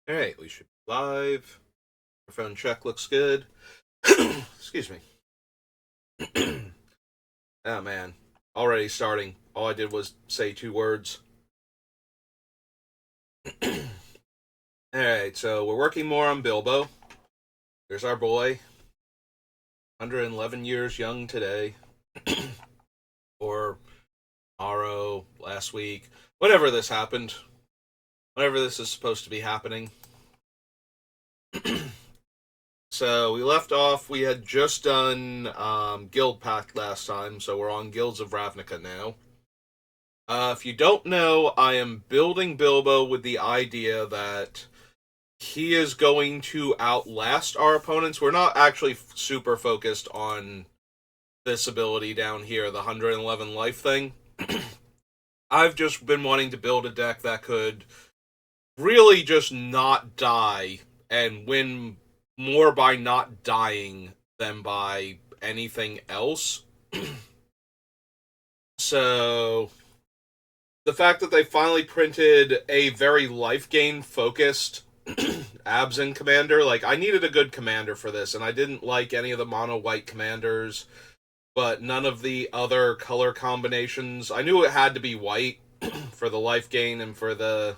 Alright, we should be live. Microphone check looks good. Excuse me. Oh man. Already starting. All I did was say two words. Alright, so we're working more on Bilbo. There's our boy. 111 years young today. Or tomorrow, last week. Whenever this happened. Whenever this is supposed to be happening. So we left off. We had just done Guild Pact last time, so we're on Guilds of Ravnica now. If you don't know, I am building Bilbo with the idea that he is going to outlast our opponents. We're not actually super focused on this ability down here, the 111 life thing. I've just been wanting to build a deck that could really just not die and win more by not dying than by anything else. So the fact that they finally printed a very life gain focused Absent commander, like, I needed a good commander for this, and I didn't like any of the mono white commanders, but none of the other color combinations. I knew it had to be white for the life gain and for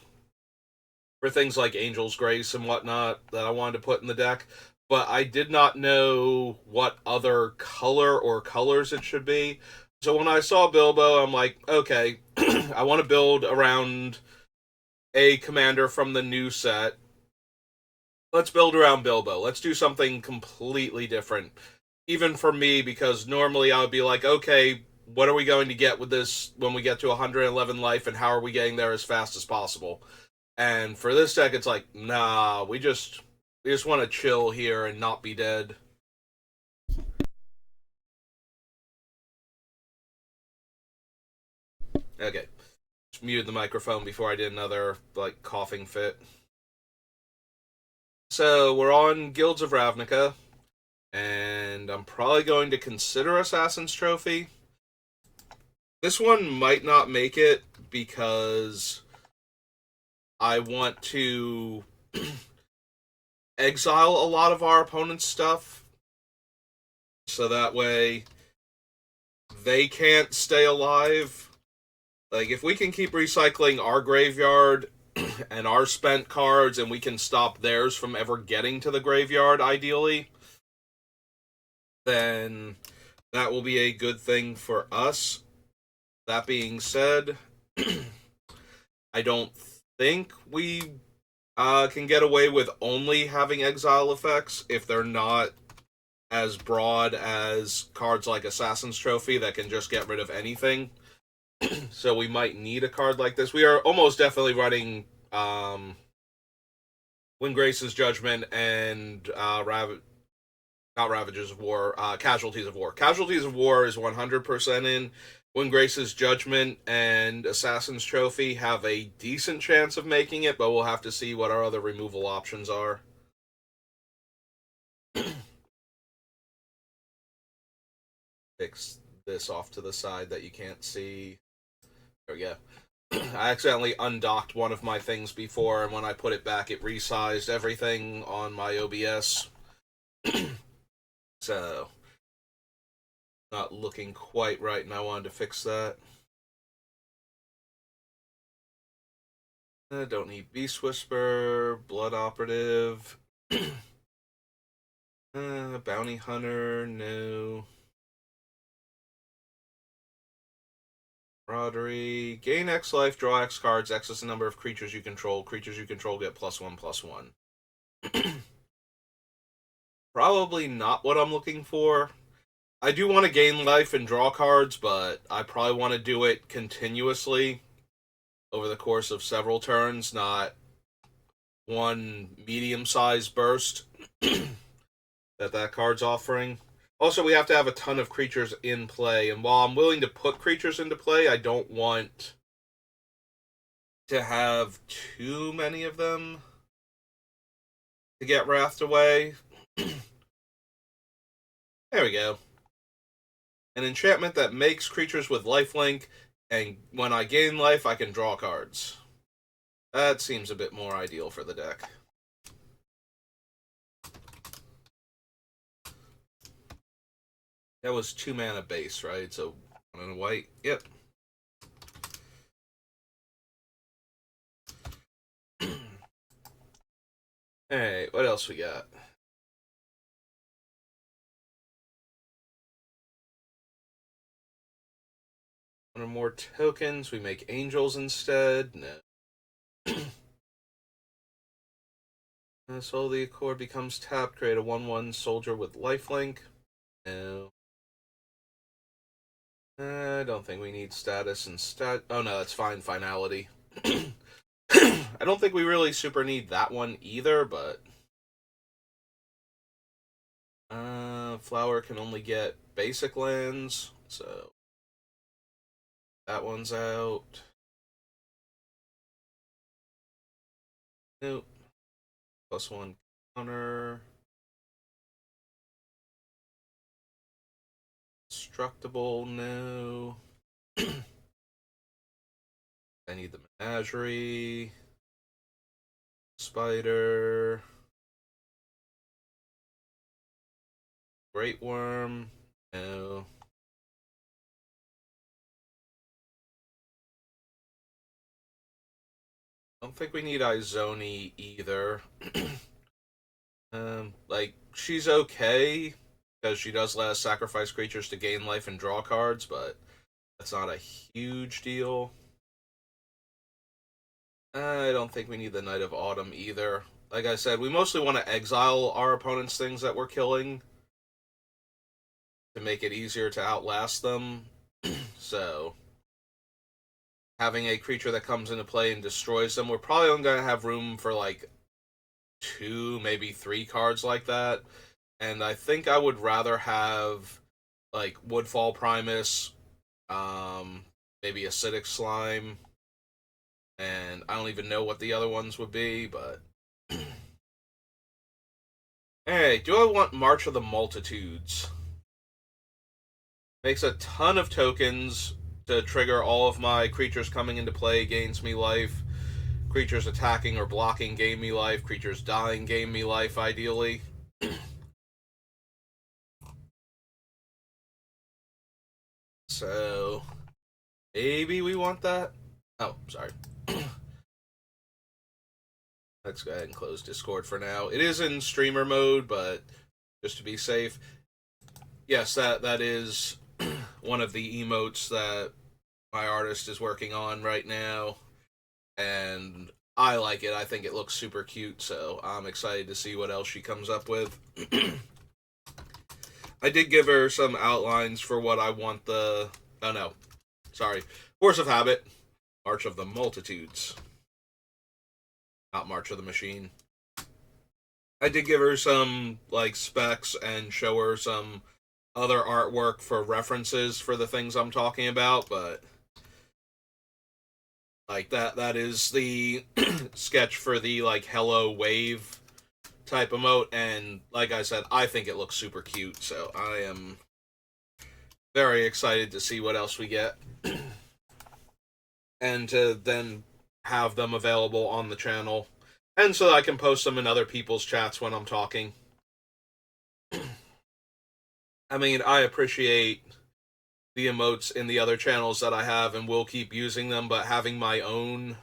things like Angel's Grace and whatnot that I wanted to put in the deck, but I did not know what other color or colors it should be. So when I saw Bilbo, I'm like, okay, I want to build around a commander from the new set. Let's build around Bilbo. Let's do something completely different. Even for me, because normally I would be like, okay, what are we going to get with this when we get to 111 life, and how are we getting there as fast as possible? And for this deck, it's like, nah, we just want to chill here and not be dead. Okay. Just muted the microphone before I did another, like, coughing fit. So, we're on Guilds of Ravnica, and I'm probably going to consider Assassin's Trophy. This one might not make it because I want to exile a lot of our opponent's stuff, so that way they can't stay alive. Like, if we can keep recycling our graveyard and our spent cards, and we can stop theirs from ever getting to the graveyard, ideally, then that will be a good thing for us. That being said, I don't think we can get away with only having exile effects if they're not as broad as cards like Assassin's Trophy that can just get rid of anything. So we might need a card like this. We are almost definitely running Windgrace's Judgment and not Ravages of War, Casualties of War. Casualties of War is 100% in. Windgrace's Judgment and Assassin's Trophy have a decent chance of making it, but we'll have to see what our other removal options are. Fix this off to the side that you can't see. There we go. I accidentally undocked one of my things before, and when I put it back, it resized everything on my OBS. So, not looking quite right, and I wanted to fix that. I don't need Beast Whisper, Blood Operative, Bounty Hunter, no. Roddery. Gain X life, draw X cards, X is the number of creatures you control. Creatures you control get +1/+1. Probably not what I'm looking for. I do want to gain life and draw cards, but I probably want to do it continuously over the course of several turns, not one medium-sized burst that card's offering. Also, we have to have a ton of creatures in play, and while I'm willing to put creatures into play, I don't want to have too many of them to get wrathed away. There we go. An enchantment that makes creatures with lifelink, and when I gain life, I can draw cards. That seems a bit more ideal for the deck. That was 2 mana base, right? So 1 and a white. Yep. Hey, what else we got? One or more tokens. We make angels instead. No. So the Accord becomes tapped. Create a 1/1 soldier with lifelink. No. I don't think we need status and stat. Oh no, that's fine. Finality. I don't think we really super need that one either, but flower can only get basic lands, so that one's out. Nope. +1 counter. Destructible, no. I need the menagerie. Spider. Great Worm, no. I don't think we need Izoni either. Like, she's okay, because she does let us sacrifice creatures to gain life and draw cards, but that's not a huge deal. I don't think we need the Knight of Autumn either. Like I said, we mostly want to exile our opponent's things that we're killing to make it easier to outlast them. So, having a creature that comes into play and destroys them, we're probably only going to have room for like 2, maybe 3 cards like that. And I think I would rather have like Woodfall Primus, maybe Acidic Slime, and I don't even know what the other ones would be, but hey, do I want March of the Multitudes? Makes a ton of tokens to trigger all of my creatures coming into play, gains me life. Creatures attacking or blocking gain me life. Creatures dying gain me life, ideally. So, maybe we want that? Oh, sorry. Let's go ahead and close Discord for now. It is in streamer mode, but just to be safe. Yes, that is one of the emotes that my artist is working on right now. And I like it. I think it looks super cute, so I'm excited to see what else she comes up with. I did give her some outlines for what I want the... Oh, no. Sorry. Force of Habit. March of the Multitudes. Not March of the Machine. I did give her some, like, specs and show her some other artwork for references for the things I'm talking about, but... Like, that is the sketch for the, like, Hello Wave type emote, and like I said, I think it looks super cute, so I am very excited to see what else we get. And to then have them available on the channel, and so I can post them in other people's chats when I'm talking. I mean, I appreciate the emotes in the other channels that I have and will keep using them, but having my own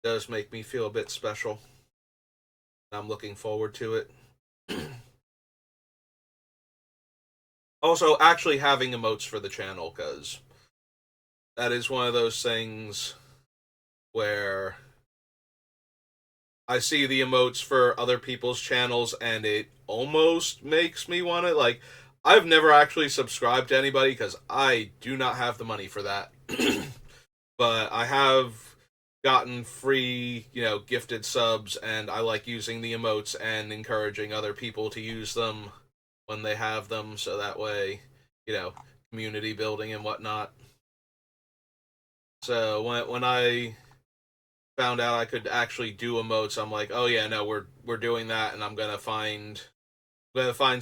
does make me feel a bit special. I'm looking forward to it. Also, actually having emotes for the channel, because that is one of those things where I see the emotes for other people's channels and it almost makes me want to, like, I've never actually subscribed to anybody because I do not have the money for that. But I have gotten free, gifted subs, and I like using the emotes and encouraging other people to use them when they have them, so that way, community building and whatnot. So when I found out I could actually do emotes, I'm like, oh yeah, no, we're doing that, and I'm gonna find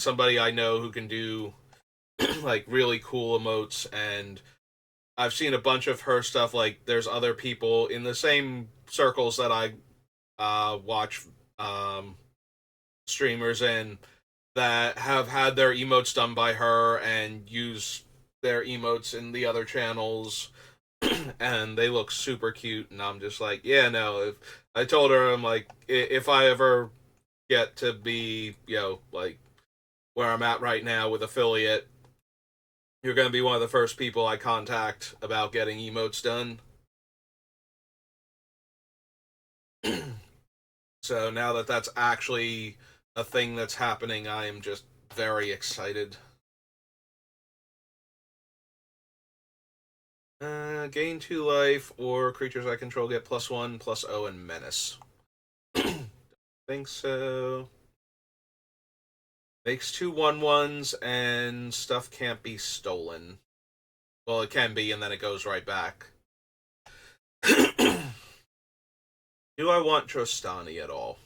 somebody I know who can do like really cool emotes. And I've seen a bunch of her stuff. Like, there's other people in the same circles that I watch streamers in that have had their emotes done by her and use their emotes in the other channels, and they look super cute. And I'm just like, yeah, no. If I told her, I'm like, if I ever get to be, like where I'm at right now with affiliate, you're going to be one of the first people I contact about getting emotes done. So now that that's actually a thing that's happening, I am just very excited. Gain 2 life, or creatures I control get +1, +0, and menace. Think so. Makes 2/1/1s, and stuff can't be stolen. Well, it can be, and then it goes right back. Do I want Trostani at all?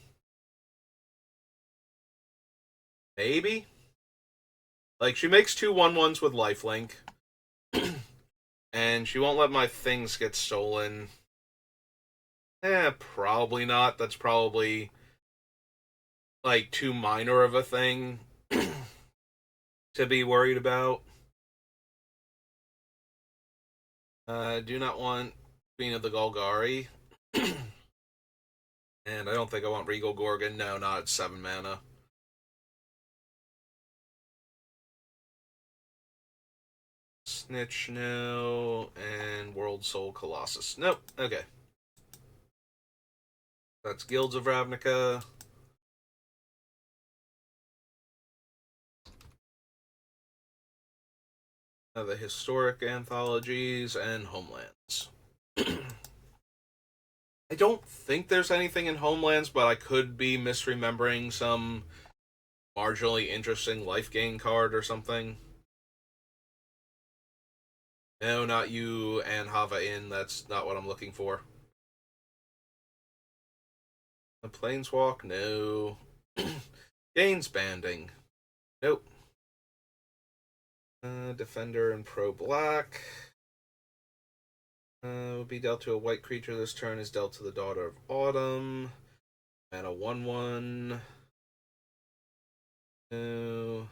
Maybe? Like, she makes 2/1/1s with lifelink, and she won't let my things get stolen. Probably not. That's probably, like, too minor of a thing to be worried about. Do not want Queen of the Golgari. And I don't think I want Regal Gorgon. No, not at 7 mana. Snitch, no. And World Soul Colossus. Nope. Okay. That's Guilds of Ravnica. The historic anthologies and Homelands. I don't think there's anything in Homelands, but I could be misremembering some marginally interesting life gain card or something. No, not you and Hava Inn. That's not what I'm looking for. A Planeswalk? No. Gains banding. Nope. Defender and Pro Black. Would be dealt to a white creature this turn is dealt to the Daughter of Autumn. And a 1/1. No.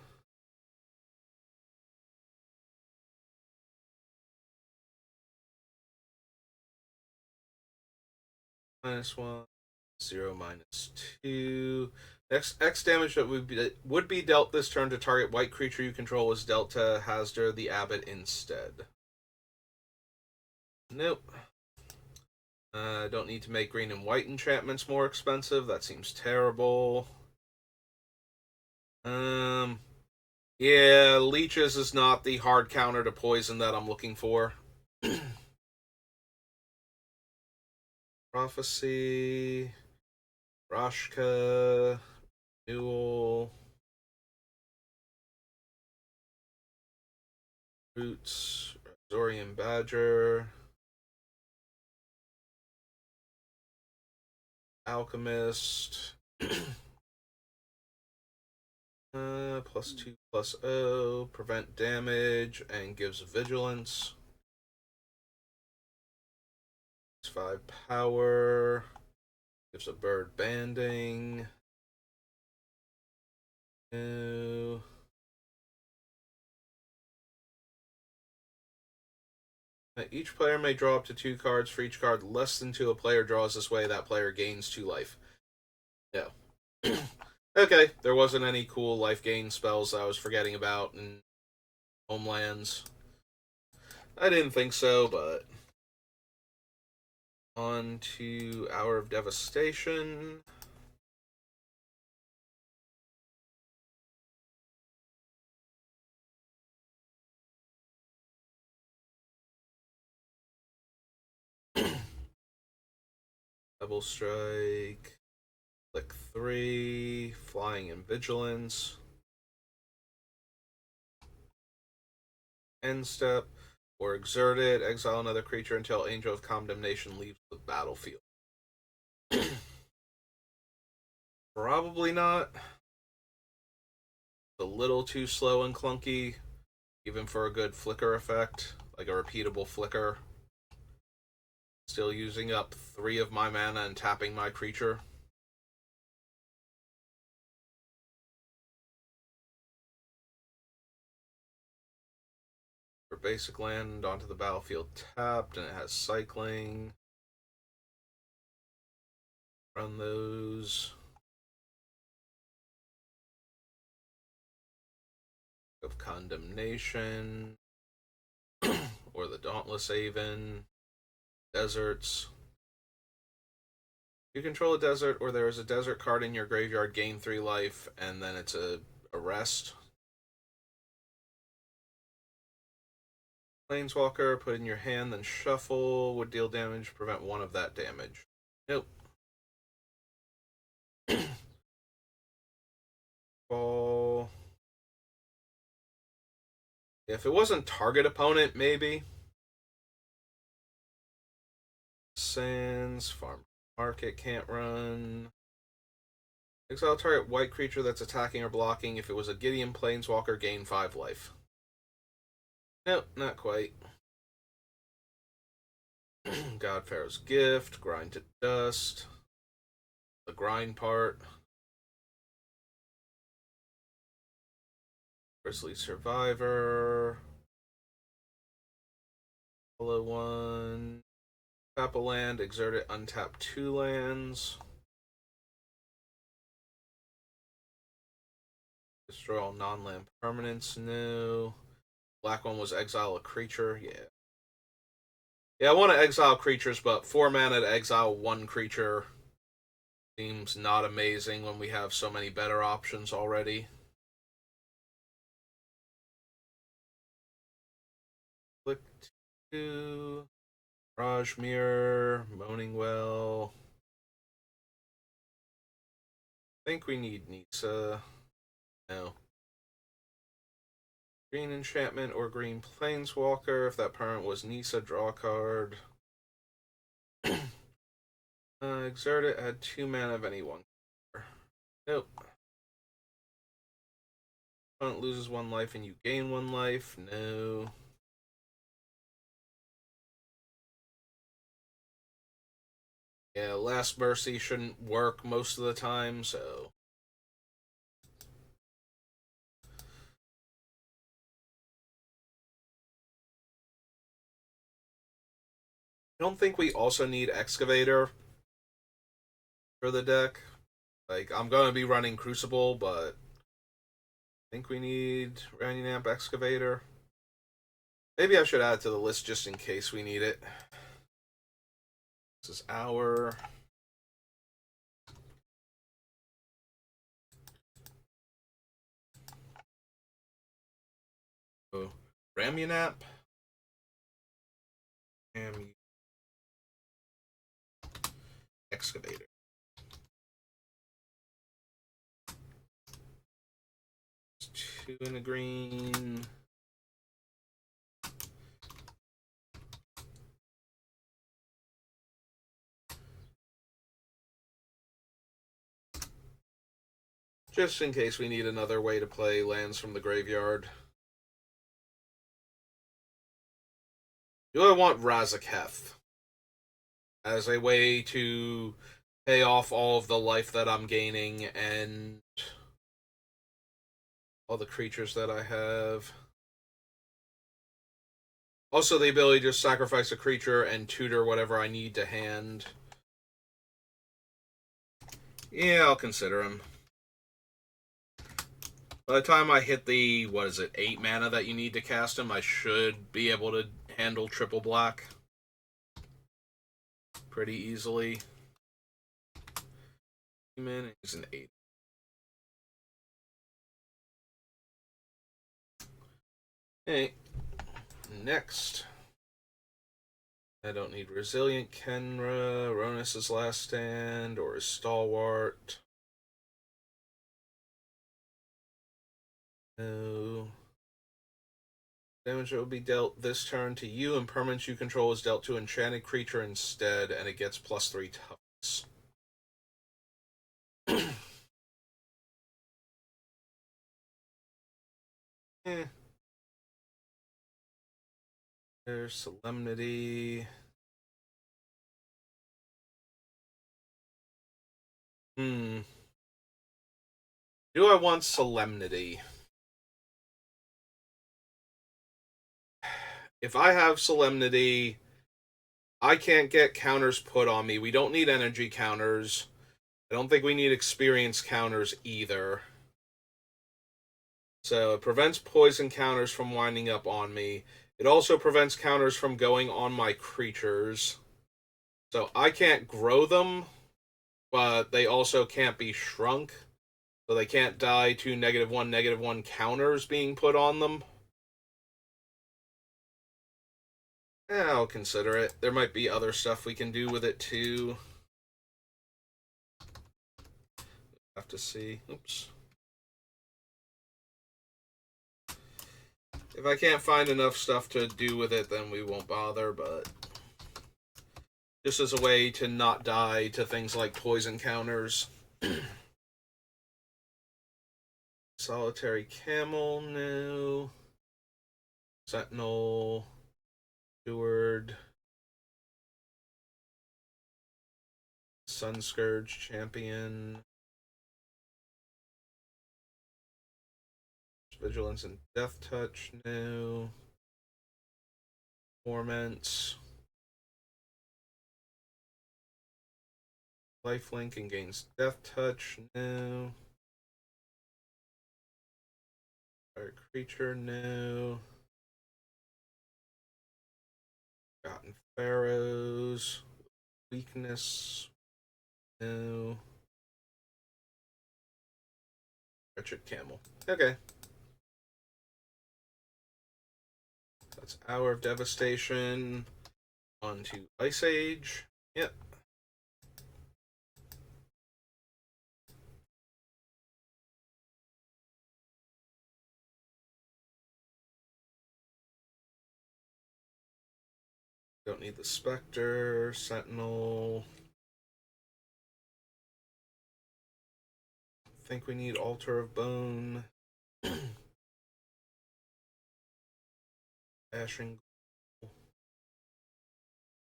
-1. 0 -2. X damage that would be dealt this turn to target white creature you control is dealt to Hasdur the Abbot instead. Nope. Don't need to make green and white enchantments more expensive. That seems terrible. Yeah, leeches is not the hard counter to poison that I'm looking for. Prophecy, Rashka, Newell, Roots, Zorian Badger, Alchemist. +2/+0, prevent damage, and gives vigilance. 5 power, gives a bird banding. No. Each player may draw up to 2 cards. For each card less than 2 a player draws this way, that player gains 2 life. No. Okay, there wasn't any cool life gain spells I was forgetting about in Homelands. I didn't think so, but on to Hour of Devastation. Double Strike. Click 3. Flying and Vigilance. End step. Or exert it. Exile another creature until Angel of Condemnation leaves the battlefield. Probably not. It's a little too slow and clunky, even for a good flicker effect, like a repeatable flicker. Still using up 3 of my mana and tapping my creature. basic land onto the battlefield tapped, and it has cycling. Run those. Of Condemnation. Or the Dauntless Haven. Deserts. You control a desert, or there is a desert card in your graveyard, gain 3 life, and then it's a rest. Planeswalker, put in your hand, then shuffle. Would deal damage, prevent 1 of that damage. Nope. Ball. If it wasn't target opponent, maybe. Sands, farm market can't run. Exile target white creature that's attacking or blocking. If it was a Gideon Planeswalker, gain 5 life. Nope, not quite. God Pharaoh's Gift, grind to dust. The grind part. Grizzly Survivor. Hollow one. Tap a land, exert it, untap 2 lands. Destroy all non-land permanents. No. Black one was exile a creature. Yeah. Yeah, I want to exile creatures, but 4 mana to exile 1 creature seems not amazing when we have so many better options already. Click 2. Mirage Mirror. Moaning Well. I think we need Nisa. No. Green Enchantment or Green Planeswalker. If that permanent was Nisa, draw a card. Exert it, add 2 mana of any one. Nope. Opponent loses 1 life and you gain 1 life. No. Yeah, Last Mercy shouldn't work most of the time, so. I don't think we also need Excavator for the deck. Like, I'm going to be running Crucible, but I think we need Ranyanamp Excavator. Maybe I should add it to the list just in case we need it. This is our... Oh, Ramyanap. Excavator. It's 2 in a green. Just in case we need another way to play lands from the graveyard. Do I want Razaketh as a way to pay off all of the life that I'm gaining and all the creatures that I have? Also, the ability to just sacrifice a creature and tutor whatever I need to hand. Yeah, I'll consider him. By the time I hit the, 8 mana that you need to cast him, I should be able to handle triple black pretty easily. He's an 8. Okay, next. I don't need Resilient Kenra, Ronus' Last Stand, or his Stalwart. No. Damage that will be dealt this turn to you, and permanents you control is dealt to enchanted creature instead, and it gets +3 toughness. Eh. There's Solemnity. Do I want Solemnity? if I have Solemnity, I can't get counters put on me. We don't need energy counters. I don't think we need experience counters either. So it prevents poison counters from winding up on me. It also prevents counters from going on my creatures. So I can't grow them, but they also can't be shrunk. So they can't die to -1/-1 counters being put on them. Yeah, I'll consider it. There might be other stuff we can do with it too. Have to see. Oops. If I can't find enough stuff to do with it, then we won't bother, but just as a way to not die to things like poison counters. Solitary Camel, no. Sentinel, Steward, Sunscourge Champion, Vigilance and Death Touch, no. Torments, Lifelink and gains Death Touch, no. Fire Creature, no. Forgotten Pharaohs, Weakness, no. Wretched Camel. Okay. That's Hour of Devastation. On to Ice Age. Yep. Don't need the Spectre, Sentinel. I think we need Altar of Bone. Ashing,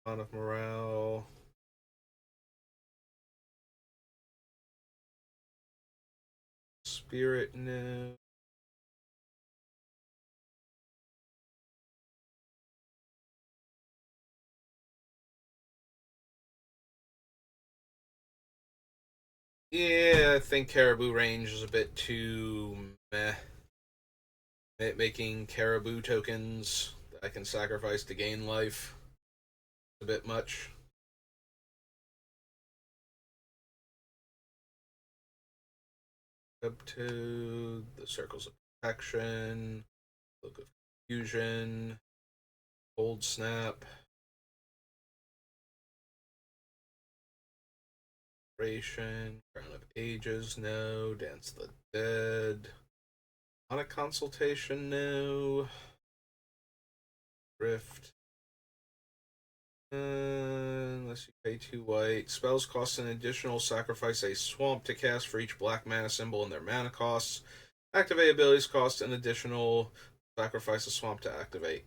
Dawn of Morale. Spirit, no. Yeah, I think Caribou range is a bit too meh. Making Caribou tokens that I can sacrifice to gain life is a bit much. Up to the Circles of Protection, Look of Confusion, Cold Snap, Crown of Ages, no. Dance the Dead. On a Consultation, no. Rift. Unless you pay 2 white. Spells cost an additional sacrifice a swamp to cast for each black mana symbol and their mana costs. Activate abilities cost an additional sacrifice a swamp to activate.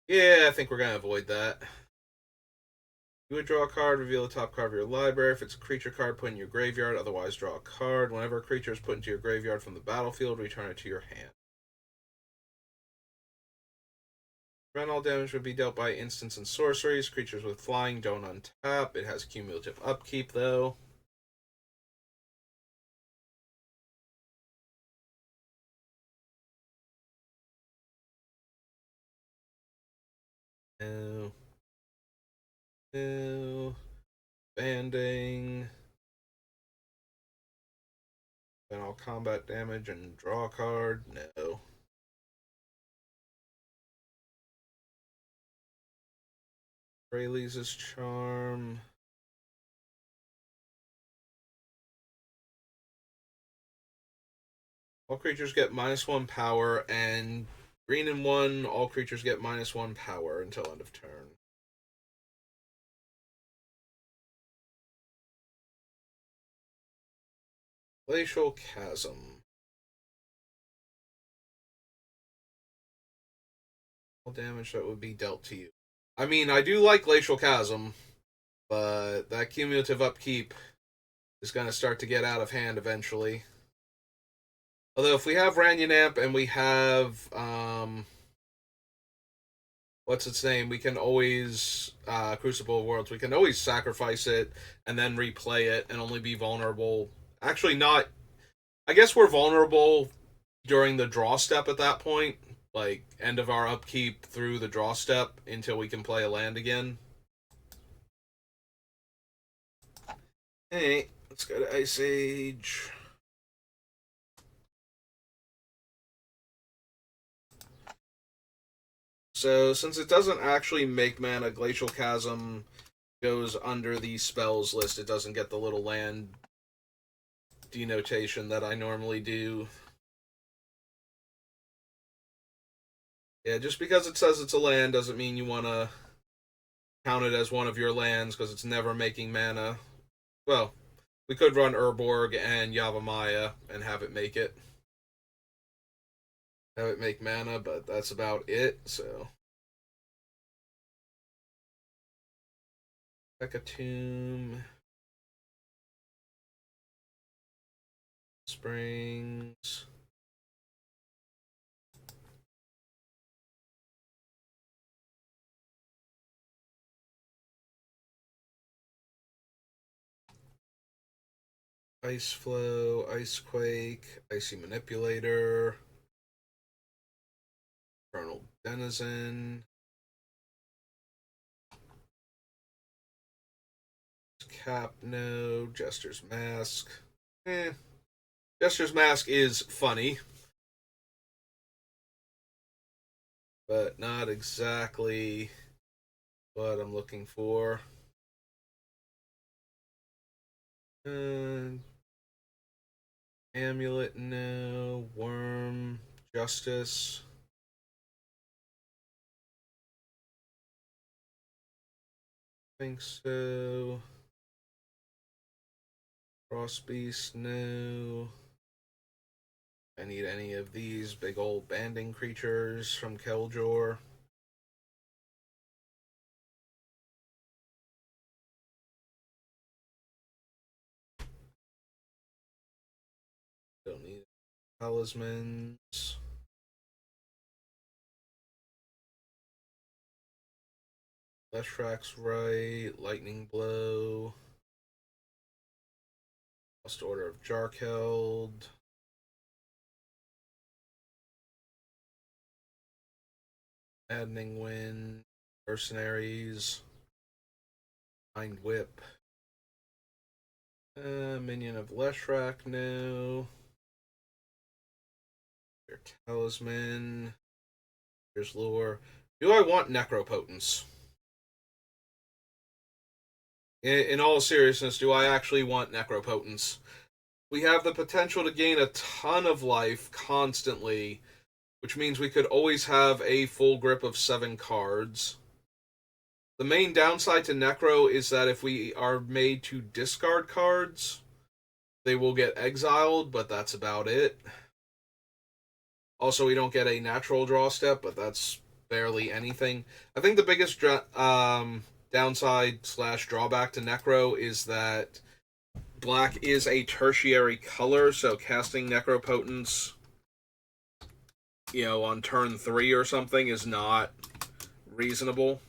Yeah, I think we're going to avoid that. You would draw a card, reveal the top card of your library. If it's a creature card, put in your graveyard. Otherwise, draw a card. Whenever a creature is put into your graveyard from the battlefield, return it to your hand. Prevent all damage would be dealt by instants and sorceries. Creatures with flying don't untap. It has cumulative upkeep, though. No. No. Banding. Then all combat damage and draw a card. No. Rayleigh's charm. All creatures get -1 power, and green and 1, all creatures get -1 power until end of turn. Glacial Chasm. All damage that would be dealt to you. I mean, I do like Glacial Chasm, but that cumulative upkeep is going to start to get out of hand eventually. Although if we have Ranyanamp and we have what's its name? We can always Crucible of Worlds. We can always sacrifice it and then replay it and only be vulnerable. Actually, not. I guess we're vulnerable during the draw step at that point, like end of our upkeep through the draw step until we can play a land again. Hey, let's go to Ice Age. So, since it doesn't actually make mana, Glacial Chasm goes under the spells list. It doesn't get the little land denotation that I normally do. Yeah, just because it says it's a land doesn't mean you want to count it as one of your lands because it's never making mana. Well, we could run Urborg and Yavimaya and have it make it. Have it make mana, but that's about it, so. Hecatomb. Springs. Ice Flow, Ice Quake, Icy Manipulator, Infernal Denizen, Capno, Jester's Mask. Jester's Mask is funny, but not exactly what I'm looking for. Amulet, no. Worm, Justice. Think so. Frost Beast, no. I need any of these big old banding creatures from Keljor. Don't need talismans. Leshrax's right. Lightning Blow. Lost Order of Jarkeld. Maddening Wind. Mercenaries. Mind Whip. Minion of Leshrac, no. Their Talisman. Here's Lure. Do I want Necropotence? In all seriousness, do I actually want Necropotence? We have the potential to gain a ton of life constantly, which means we could always have a full grip of 7 cards. The main downside to Necro is that if we are made to discard cards, they will get exiled, but that's about it. Also, we don't get a natural draw step, but that's barely anything. I think the biggest downside slash drawback to Necro is that black is a tertiary color, so casting Necropotence, on turn 3 or something is not reasonable.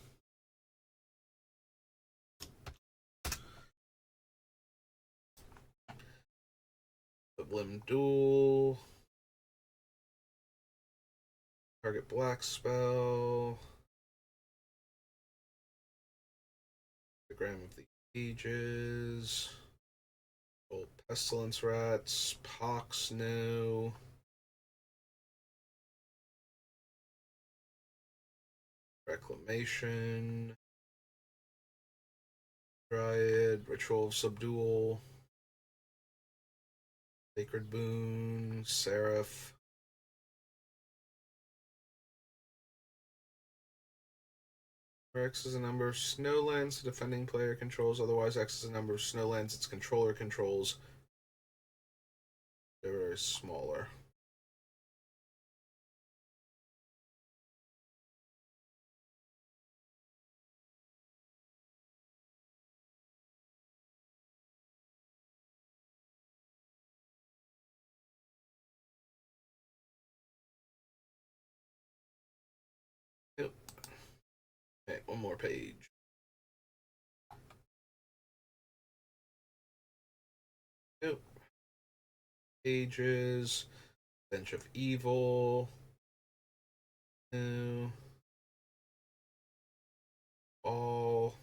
Sublime Duel. Target black spell. Diagram of the Ages. Old Pestilence Rats. Pox, no. Reclamation. Dryad. Ritual of Subdual. Sacred Boon. Seraph. X is a number of snowlands the defending player controls. Otherwise, X is a number of snowlands its controller controls. They're very smaller. Yep. one more page. Nope. Pages. Bench of Evil. No. All.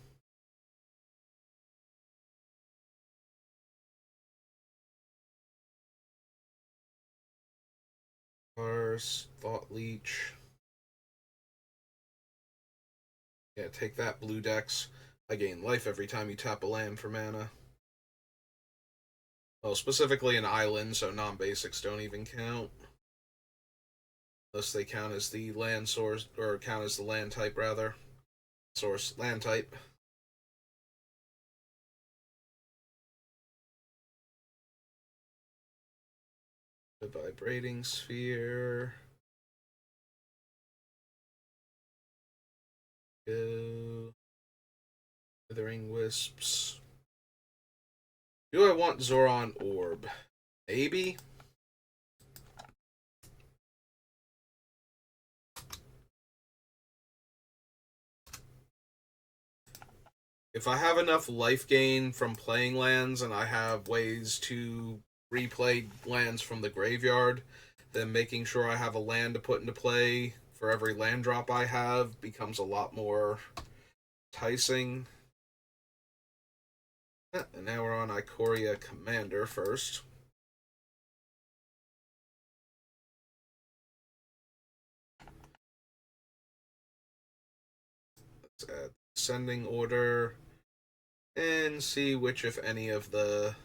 Cars. Thought Leech. Yeah, take that, Blue Decks. I gain life every time you tap a land for mana. Well, specifically an island, so non-basics don't even count. Unless they count as the land source, or count as the land type, rather. Source, land type. The Vibrating Sphere. Go. Withering Wisps. Do I want Zoran Orb? Maybe? If I have enough life gain from playing lands and I have ways to replay lands from the graveyard, then making sure I have a land to put into play for every land drop I have becomes a lot more enticing. And now we're on Ikoria Commander first. Let's add Ascending Order and see which, if any, of the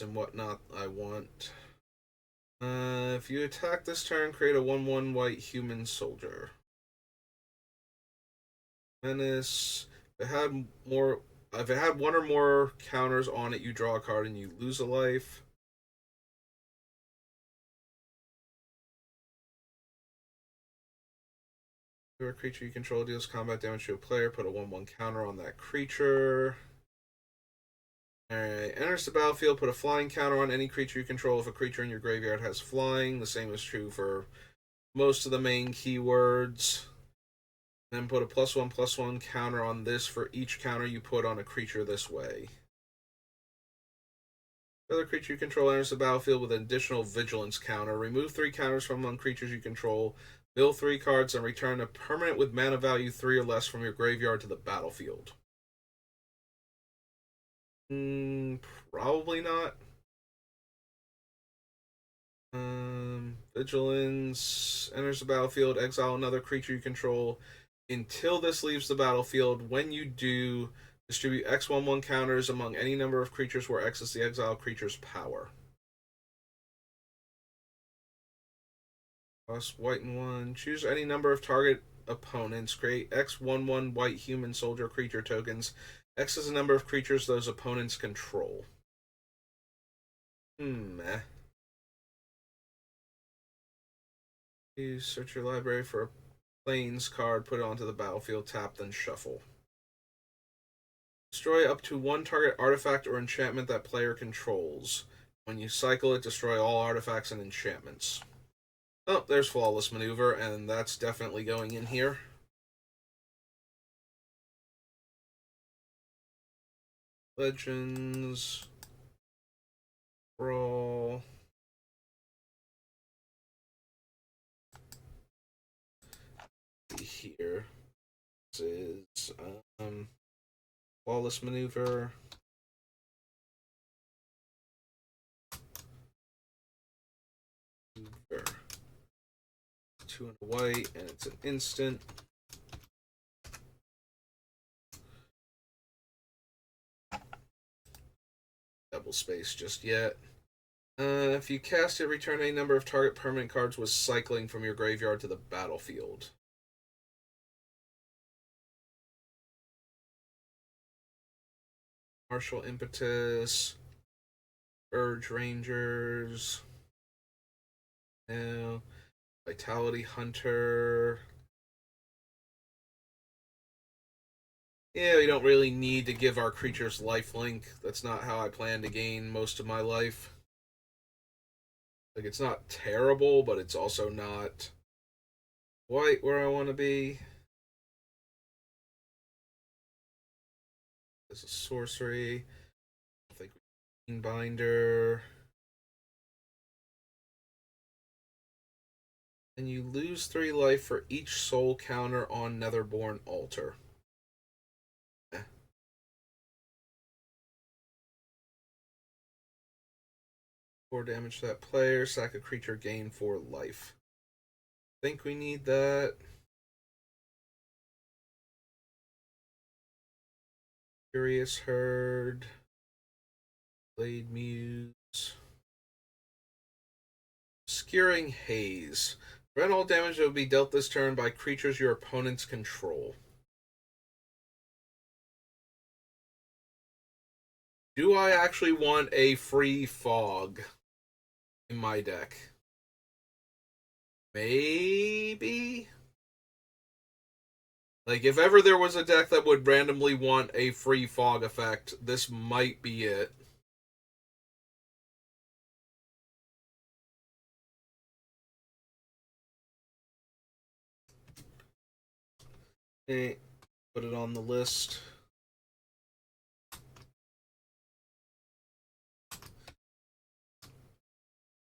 and whatnot I want. If you attack this turn, create a 1/1 white human soldier. Menace. If it had one or more counters on it, you draw a card and you lose a life. Whenever a creature you control deals combat damage to a player, put a 1/1 counter on that creature. Alright, enters the battlefield, put a flying counter on any creature you control if a creature in your graveyard has flying. The same is true for most of the main keywords. Then put a +1/+1 counter on this for each counter you put on a creature this way. Another creature you control enters the battlefield with an additional vigilance counter. Remove 3 counters from among creatures you control. Mill 3 cards and return a permanent with mana value 3 or less from your graveyard to the battlefield. Probably not. Vigilance enters the battlefield. Exile another creature you control until this leaves the battlefield. When you do, distribute X/1/1 counters among any number of creatures where X is the exiled creature's power. Cost white and 1. Choose any number of target opponents. Create X/1/1 white human soldier creature tokens. X is the number of creatures those opponents control. You search your library for a Plains card, put it onto the battlefield, tap, then shuffle. Destroy up to 1 target artifact or enchantment that player controls. When you cycle it, destroy all artifacts and enchantments. Oh, there's Flawless Maneuver, and that's definitely going in here. Legends. Brawl. Here. This is Flawless Maneuver. Maneuver. 2 and a white, and it's an instant. Double space just yet. If you cast it, return a number of target permanent cards with cycling from your graveyard to the battlefield. Martial Impetus. Urge Rangers. Now, Vitality Hunter. Yeah, we don't really need to give our creatures lifelink. That's not how I plan to gain most of my life. Like, it's not terrible, but it's also not White where I want to be. There's a sorcery. I think we need binder. And you lose 3 life for each soul counter on Netherborn Altar. 4 damage to that player. Sack a creature, gain 4 life. Think we need that. Curious Herd. Blade Muse. Obscuring Haze. Prevent all damage that will be dealt this turn by creatures your opponents control. Do I actually want a free fog in my deck? Maybe? Like, if ever there was a deck that would randomly want a free fog effect, this might be it. Okay, put it on the list.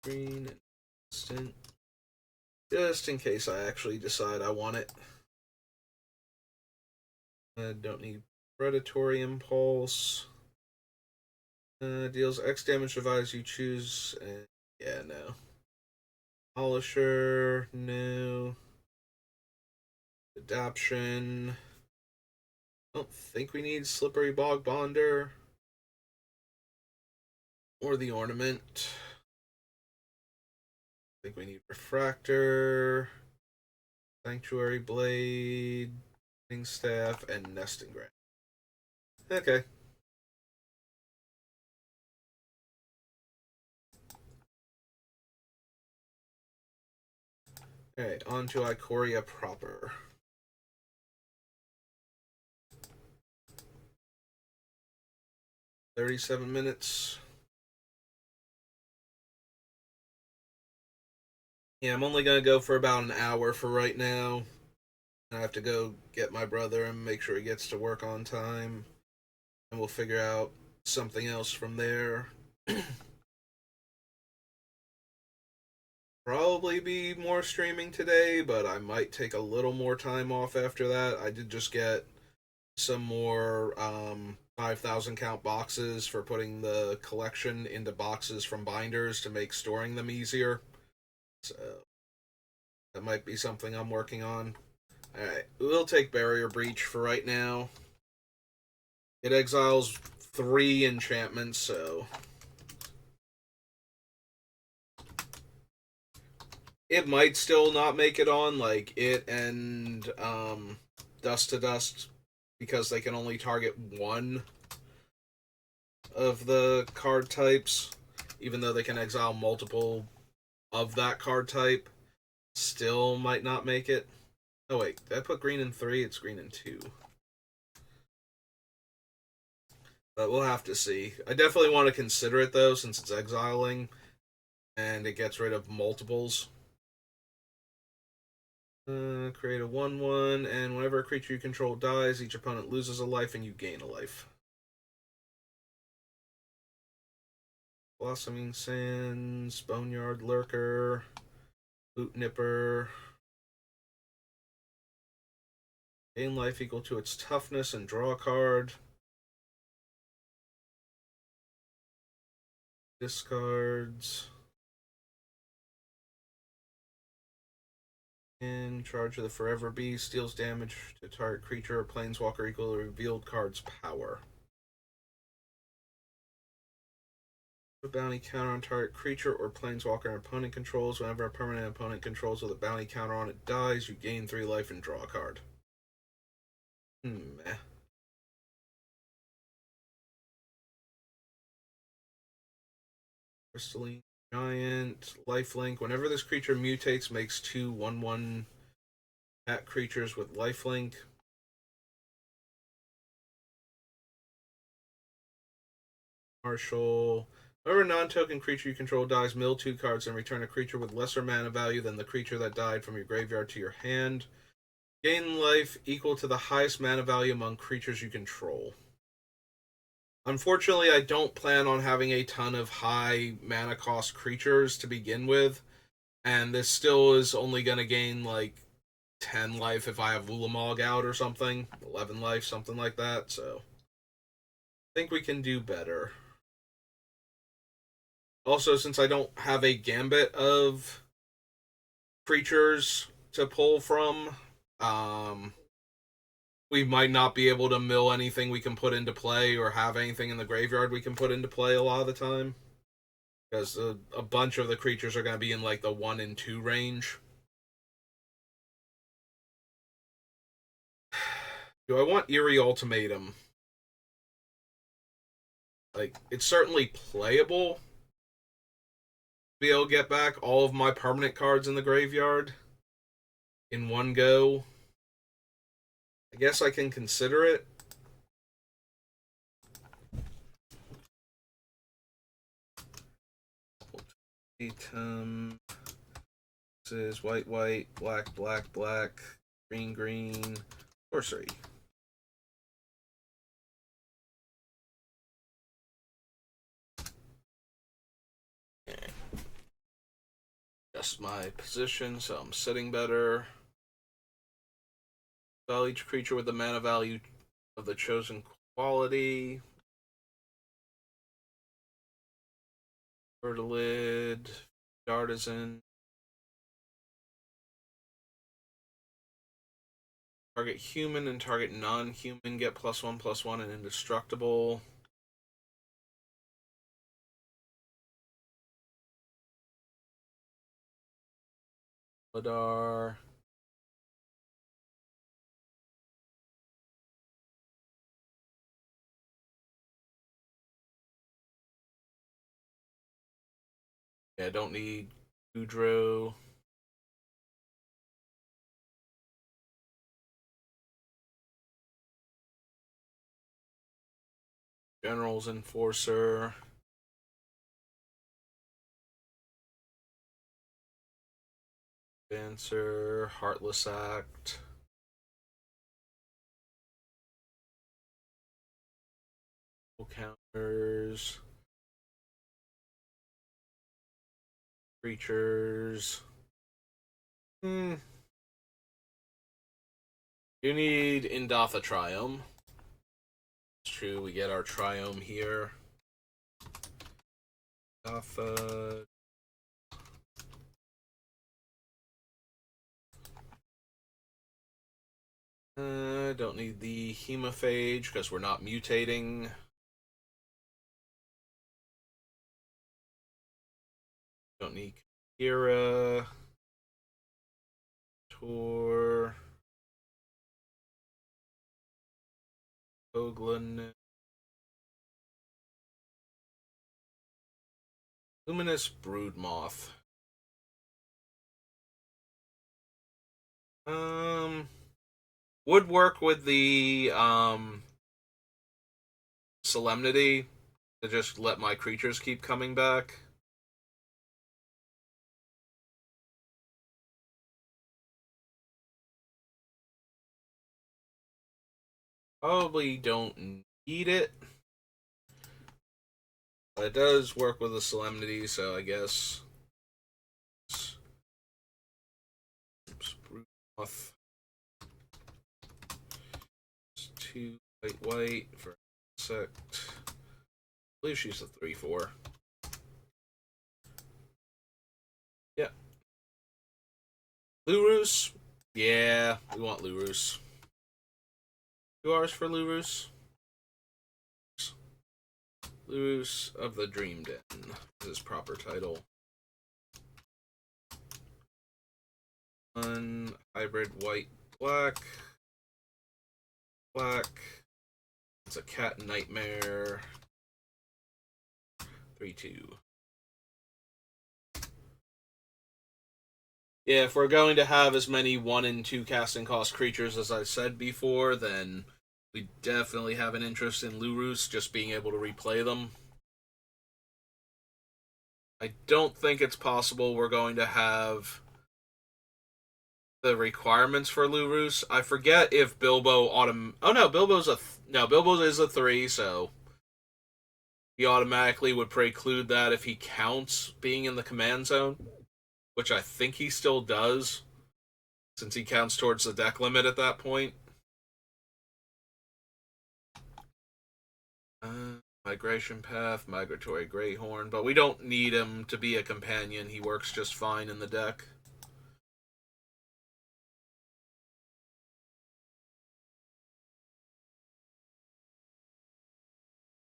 Green instant. Just in case I actually decide I want it. I don't need Predatory Impulse. Deals X damage divided as you choose. Yeah, no. Polisher, no. Adaption. I don't think we need Slippery Bog Bonder. Or the Ornament. I think we need Refractor. Sanctuary Blade. Staff, and Nesting Ground. Okay. Alright, on to Ikoria proper. 37 minutes. Yeah, I'm only going to go for about an hour for right now. I have to go get my brother and make sure he gets to work on time. And we'll figure out something else from there. Probably be more streaming today, but I might take a little more time off after that. I did just get some more 5,000 count boxes for putting the collection into boxes from binders to make storing them easier. So that might be something I'm working on. Alright, we'll take Barrier Breach for right now. It exiles 3 enchantments, so it might still not make it on, like it and Dust to Dust, because they can only target one of the card types, even though they can exile multiple of that card type. Still might not make it. Oh wait, did I put green in 3? It's green in 2. But we'll have to see. I definitely want to consider it though, since it's exiling and it gets rid of multiples. Create a 1/1, and whenever a creature you control dies, each opponent loses a life and you gain a life. Blossoming Sands, Boneyard Lurker, Boot Nipper. Gain life equal to its toughness and draw a card. Discards. In charge of the Forever Beast, deals damage to target creature or planeswalker equal to revealed card's power. A bounty counter on target creature or planeswalker an opponent controls. Whenever a permanent opponent controls with a bounty counter on it dies, you gain 3 life and draw a card. Meh. Crystalline Giant, Lifelink. Whenever this creature mutates, makes 2 1/1 at creatures with Lifelink. Marshall. Whenever a non-token creature you control dies, mill 2 cards and return a creature with lesser mana value than the creature that died from your graveyard to your hand. Gain life equal to the highest mana value among creatures you control. Unfortunately, I don't plan on having a ton of high mana cost creatures to begin with, and this still is only going to gain like 10 life if I have Ulamog out or something, 11 life, something like that, so I think we can do better. Also, since I don't have a gambit of creatures to pull from, we might not be able to mill anything we can put into play or have anything in the graveyard we can put into play a lot of the time. Because a bunch of the creatures are going to be in like the 1 and 2 range. Do I want Eerie Ultimatum? Like, it's certainly playable to be able to get back all of my permanent cards in the graveyard in one go. I guess I can consider it. This is white, white, black, black, black, green, green, sorcery. Adjust my position so I'm sitting better. Spell each creature with the mana value of the chosen quality. Vertilid, Artisan. Target human and target non-human get +1/+1 and indestructible. Ladar. Yeah, I don't need Goudreau. General's Enforcer. Dancer. Heartless Act. Counters. Creatures. You need Indatha Triome. It's true, we get our Triome here. Indatha. Don't need the Hemophage because we're not mutating. Don't need Kira. Tor. Hoagland. Luminous Broodmoth. Would work with the Solemnity to just let my creatures keep coming back. Probably don't need it. But it does work with the Solemnity, so I guess. Broodmoth. 2 white, white for insect. I believe she's a 3/4. Yeah. Lurus? Yeah, we want Lurus. 2 hours for Lurus. Lurus of the Dream Den is his proper title. One hybrid white black. Black. It's a cat nightmare. 3/2. Yeah, if we're going to have as many 1 and 2 casting cost creatures as I said before, then we definitely have an interest in Lurus just being able to replay them. I don't think it's possible we're going to have the requirements for Lurus. I forget if Bilbo Oh no, Bilbo is a 3, so he automatically would preclude that if he counts being in the command zone, which I think he still does, since he counts towards the deck limit at that point. Migration Path, Migratory Greyhorn, but we don't need him to be a companion. He works just fine in the deck.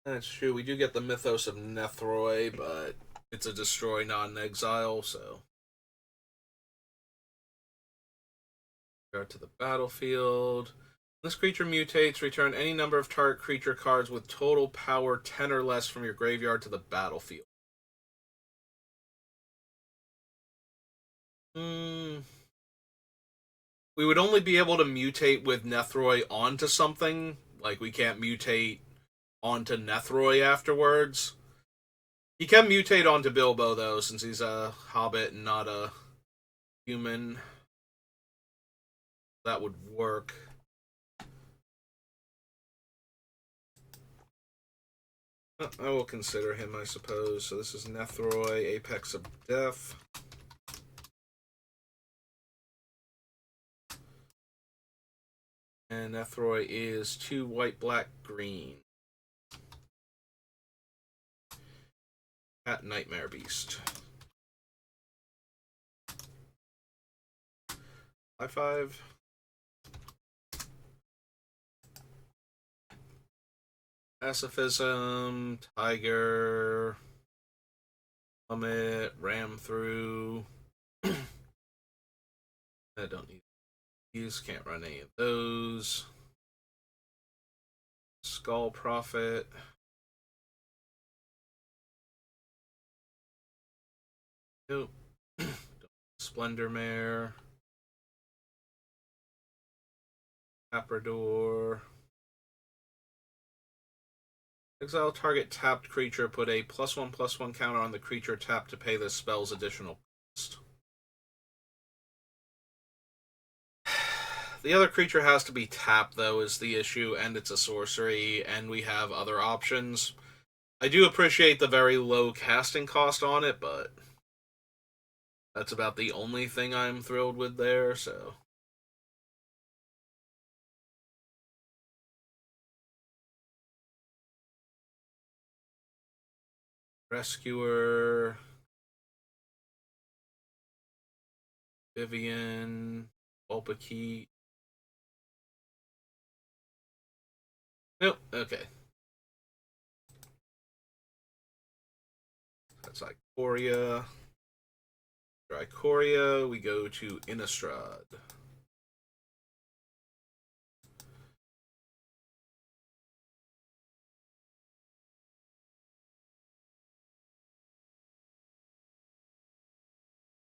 That's true. We do get the Mythos of Nethroi, but it's a destroy, not an exile, so. Go to the battlefield. This creature mutates. Return any number of target creature cards with total power 10 or less from your graveyard to the battlefield. Hmm. We would only be able to mutate with Nethroi onto something. Like, we can't mutate onto Nethroi afterwards. He can mutate onto Bilbo, though, since he's a hobbit and not a human. That would work. I will consider him, I suppose. So this is Nethroi, Apex of Death. And Nethroi is 2 white, black, green. At Nightmare Beast. 5/5. Pacifism, Tiger, Plummet, Ram Through. I don't need these, can't run any of those. Skull Prophet. Nope. Splendor Mare. Apprador. Exile target tapped creature. Put a +1/+1 counter on the creature tapped to pay this spell's additional cost. The other creature has to be tapped, though, is the issue, and it's a sorcery, and we have other options. I do appreciate the very low casting cost on it, but that's about the only thing I'm thrilled with there, so. Rescuer. Vivian. Vulpikeet. Nope, okay. That's Ikoria. Ikoria, we go to Innistrad.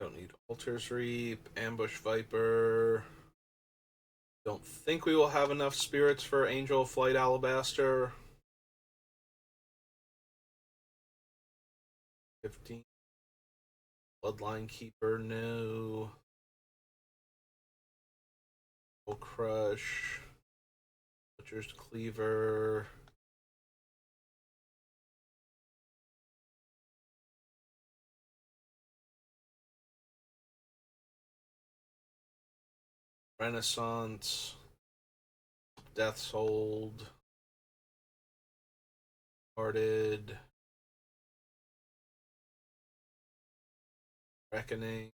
Don't need Altar's Reap, Ambush Viper. Don't think we will have enough spirits for Angel Flight Alabaster. 15. Bloodline Keeper, no. Soul Crush. Butcher's Cleaver. Renaissance. Death's Hold. Hearted. Reckoning.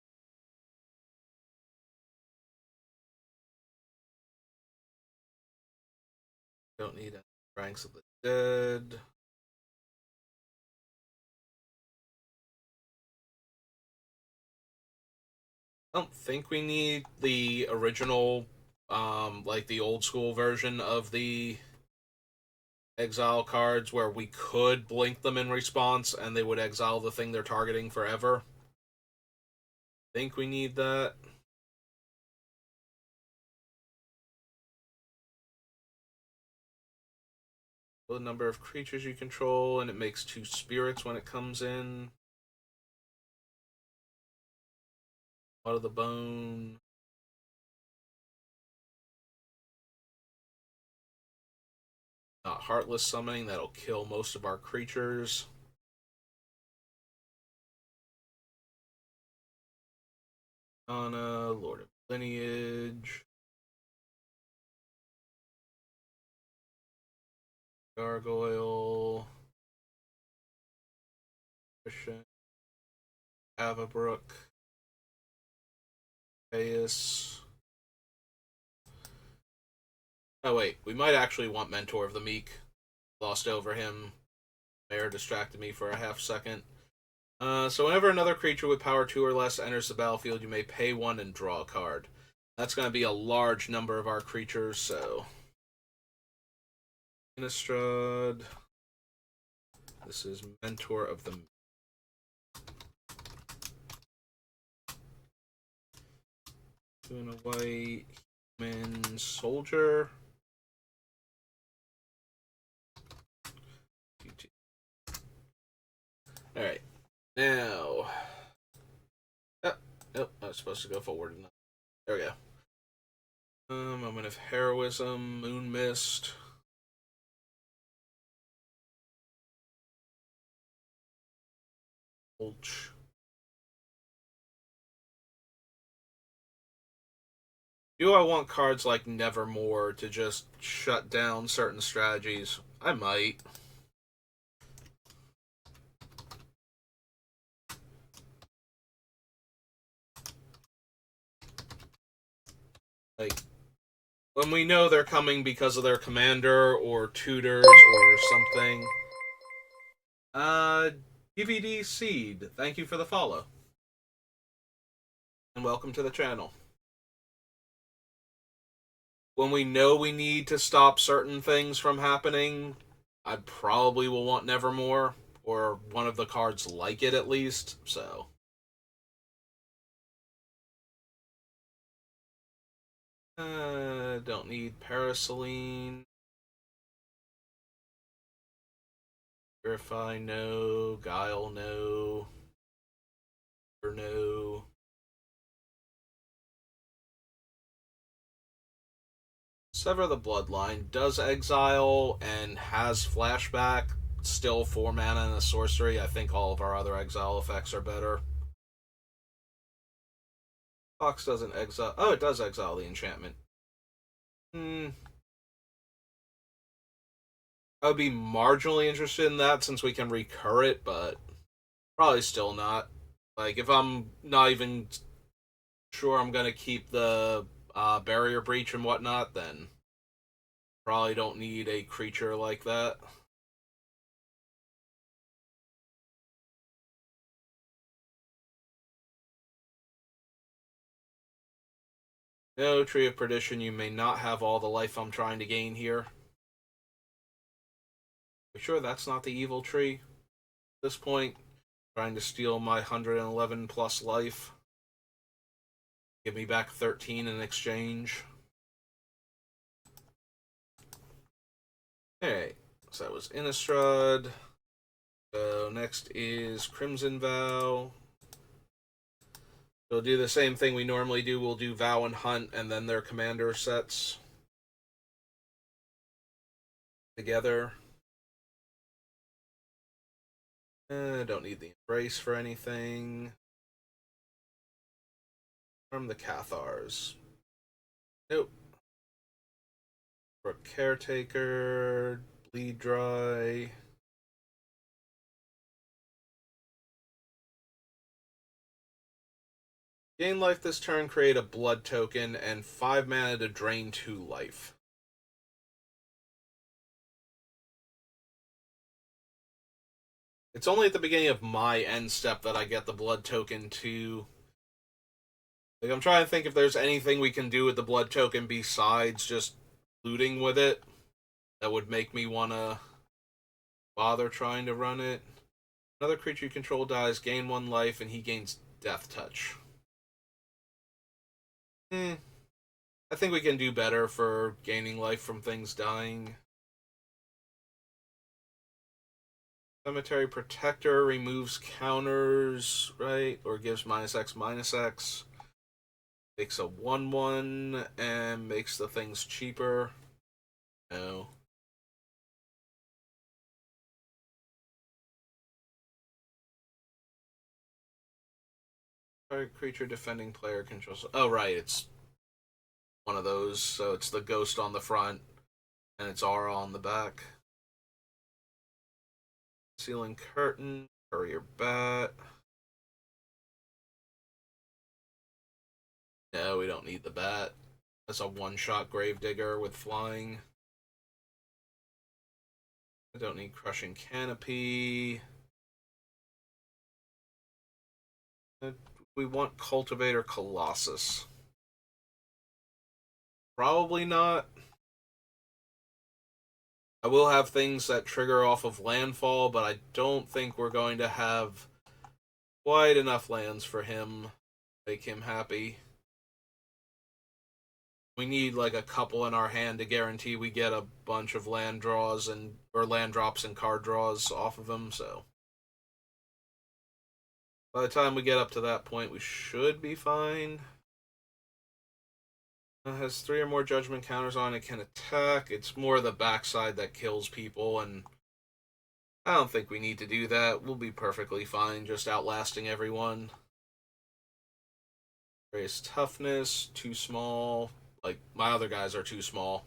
Don't need any Ranks of the Dead. I don't think we need the original, like the old school version of the exile cards where we could blink them in response and they would exile the thing they're targeting forever. I think we need that. The number of creatures you control, and it makes 2 spirits when it comes in. Out of the bone. Not heartless summoning, that'll kill most of our creatures. Anna, Lord of Lineage. Gargoyle. Christian. Avabrook. Aeus. Oh wait, we might actually want Mentor of the Meek. Lost over him. Mayor distracted me for a half second. So whenever another creature with power 2 or less enters the battlefield, you may pay 1 and draw a card. That's going to be a large number of our creatures, so... Innistrad. This is Mentor of the... Two and a white. Human Soldier. Alright. Now... Oh, I was supposed to go forward. There we go. Moment of Heroism, Moon Mist. Mulch. Do I want cards like Nevermore to just shut down certain strategies? I might. Like, when we know they're coming because of their commander or tutors or something. DVD Seed, thank you for the follow. And welcome to the channel. When we know we need to stop certain things from happening, I probably will want Nevermore, or one of the cards like it at least, so... Don't need Paraceline. Purify, no. Guile, no. Or no. Sever the Bloodline does exile and has flashback. Still 4 mana and a sorcery. I think all of our other exile effects are better. Fox doesn't exile. Oh, it does exile the enchantment. I would be marginally interested in that since we can recur it, but probably still not. Like, if I'm not even sure I'm going to keep the barrier breach and whatnot, then probably don't need a creature like that. No, Tree of Perdition, you may not have all the life I'm trying to gain here. You sure that's not the evil tree? At this point, trying to steal my 111 plus life. Give me back 13 in exchange. Alright, so that was Innistrad. So next is Crimson Vow. We'll do the same thing we normally do. We'll do Vow and Hunt, and then their commander sets together. Don't need the Embrace for anything. From the Cathars. Nope. For Caretaker, Bleed Dry. Gain life this turn, create a blood token, and 5 mana to drain 2 life. It's only at the beginning of my end step that I get the blood token to... Like, I'm trying to think if there's anything we can do with the blood token besides just looting with it that would make me want to bother trying to run it. Another creature you control dies, gain 1 life, and he gains Death Touch. I think we can do better for gaining life from things dying. Cemetery Protector removes counters, right? Or gives -X/-X. Makes a 1/1 and makes the things cheaper. No. Target creature defending player controls. Oh, right. It's one of those. So it's the ghost on the front and it's aura on the back. Ceiling curtain. Courier bat. No, we don't need the bat. That's a one-shot Gravedigger with flying. I don't need Crushing Canopy. We want Cultivator Colossus. Probably not. I will have things that trigger off of landfall, but I don't think we're going to have quite enough lands for him. Make him happy. We need like a couple in our hand to guarantee we get a bunch of land draws and or land drops and card draws off of him, so by the time we get up to that point we should be fine. Has 3 or more judgment counters on it, can attack. It's more the backside that kills people, and I don't think we need to do that. We'll be perfectly fine just outlasting everyone. Raise toughness, too small. Like, my other guys are too small.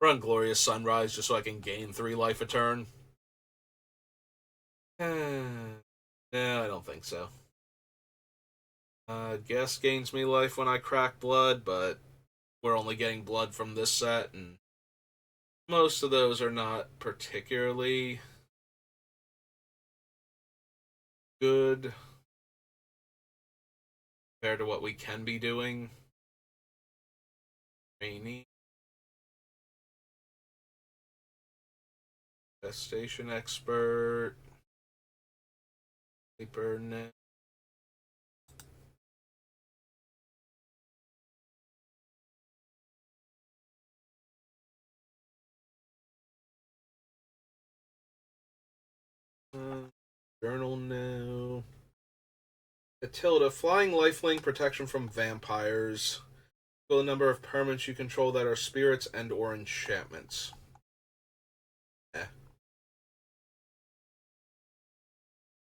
Run Glorious Sunrise just so I can gain 3 life a turn. No, I don't think so. Guess gains me life when I crack blood, but we're only getting blood from this set, and most of those are not particularly good compared to what we can be doing. Rainy. Gestation Expert. Paper Net. Journal now. Atilda, flying lifelink protection from vampires. Equal the number of permanents you control that are spirits and or enchantments.